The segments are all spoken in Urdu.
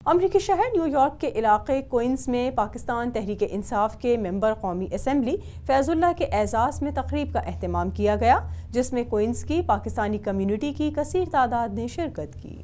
امریکی شہر نیو یارک کے علاقے کوئنز میں پاکستان تحریک انصاف کے ممبر قومی اسمبلی فیض اللہ کے اعزاز میں تقریب کا اہتمام کیا گیا، جس میں کوئنز کی پاکستانی کمیونٹی کی کثیر تعداد نے شرکت کی۔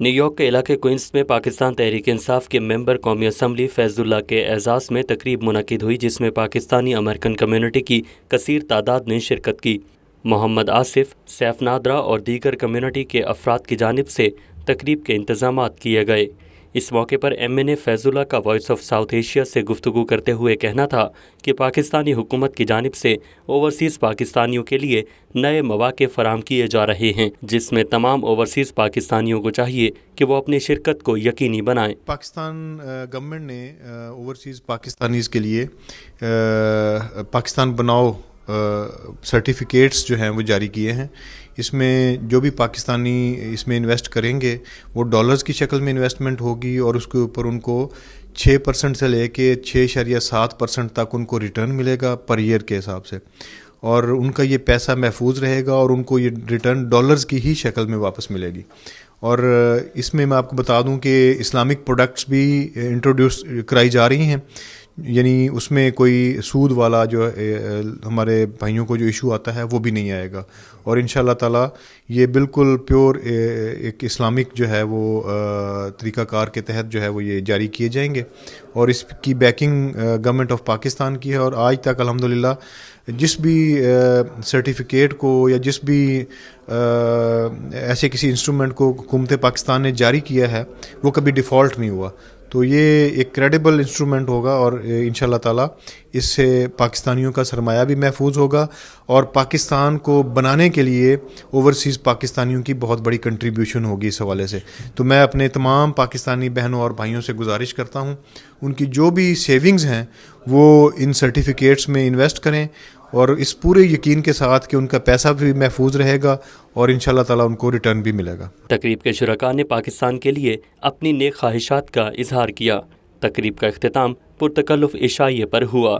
نیو یارک کے علاقے کوئنز میں پاکستان تحریک انصاف کے ممبر قومی اسمبلی فیض اللہ کے اعزاز میں تقریب منعقد ہوئی، جس میں پاکستانی امریکن کمیونٹی کی کثیر تعداد نے شرکت کی۔ محمد آصف، سیف نادرہ اور دیگر کمیونٹی کے افراد کی جانب سے تقریب کے انتظامات کیے گئے۔ اس موقع پر MNA فیض اللہ کا وائس آف ساؤتھ ایشیا سے گفتگو کرتے ہوئے کہنا تھا کہ پاکستانی حکومت کی جانب سے اوورسیز پاکستانیوں کے لیے نئے مواقع فراہم کیے جا رہے ہیں، جس میں تمام اوورسیز پاکستانیوں کو چاہیے کہ وہ اپنی شرکت کو یقینی بنائیں۔ پاکستان گورنمنٹ نے اوورسیز پاکستانیز کے لیے پاکستان بناؤ سرٹیفکیٹس جو ہیں وہ جاری کیے ہیں۔ اس میں جو بھی پاکستانی اس میں انویسٹ کریں گے وہ ڈالرز کی شکل میں انویسٹمنٹ ہوگی، اور اس کے اوپر ان کو 6% سے لے کے 6.7% تک ان کو ریٹرن ملے گا پر ایئر کے حساب سے، اور ان کا یہ پیسہ محفوظ رہے گا اور ان کو یہ ریٹرن ڈالرز کی ہی شکل میں واپس ملے گی۔ اور اس میں آپ کو بتا دوں کہ اسلامک پروڈکٹس بھی انٹروڈیوس کرائی جا رہی ہیں، یعنی اس میں کوئی سود والا جو ہمارے بھائیوں کو جو ایشو آتا ہے وہ بھی نہیں آئے گا، اور انشاءاللہ تعالیٰ یہ بالکل پیور ایک اسلامک جو ہے وہ طریقہ کار کے تحت جو ہے وہ یہ جاری کیے جائیں گے، اور اس کی بیکنگ گورنمنٹ آف پاکستان کی ہے۔ اور آج تک الحمدللہ جس بھی سرٹیفکیٹ کو یا جس بھی ایسے کسی انسٹرومنٹ کو حکومت پاکستان نے جاری کیا ہے وہ کبھی ڈیفالٹ نہیں ہوا، تو یہ ایک کریڈیبل انسٹرومنٹ ہوگا، اور انشاءاللہ تعالیٰ اس سے پاکستانیوں کا سرمایہ بھی محفوظ ہوگا، اور پاکستان کو بنانے کے لیے اوورسیز پاکستانیوں کی بہت بڑی کنٹریبیوشن ہوگی اس حوالے سے۔ تو میں اپنے تمام پاکستانی بہنوں اور بھائیوں سے گزارش کرتا ہوں ان کی جو بھی سیونگز ہیں وہ ان سرٹیفکیٹس میں انویسٹ کریں، اور اس پورے یقین کے ساتھ کہ ان کا پیسہ بھی محفوظ رہے گا اور انشاءاللہ تعالیٰ ان کو ریٹرن بھی ملے گا۔ تقریب کے شرکاء نے پاکستان کے لیے اپنی نیک خواہشات کا اظہار کیا۔ تقریب کا اختتام پرتکلف عشائیے پر ہوا۔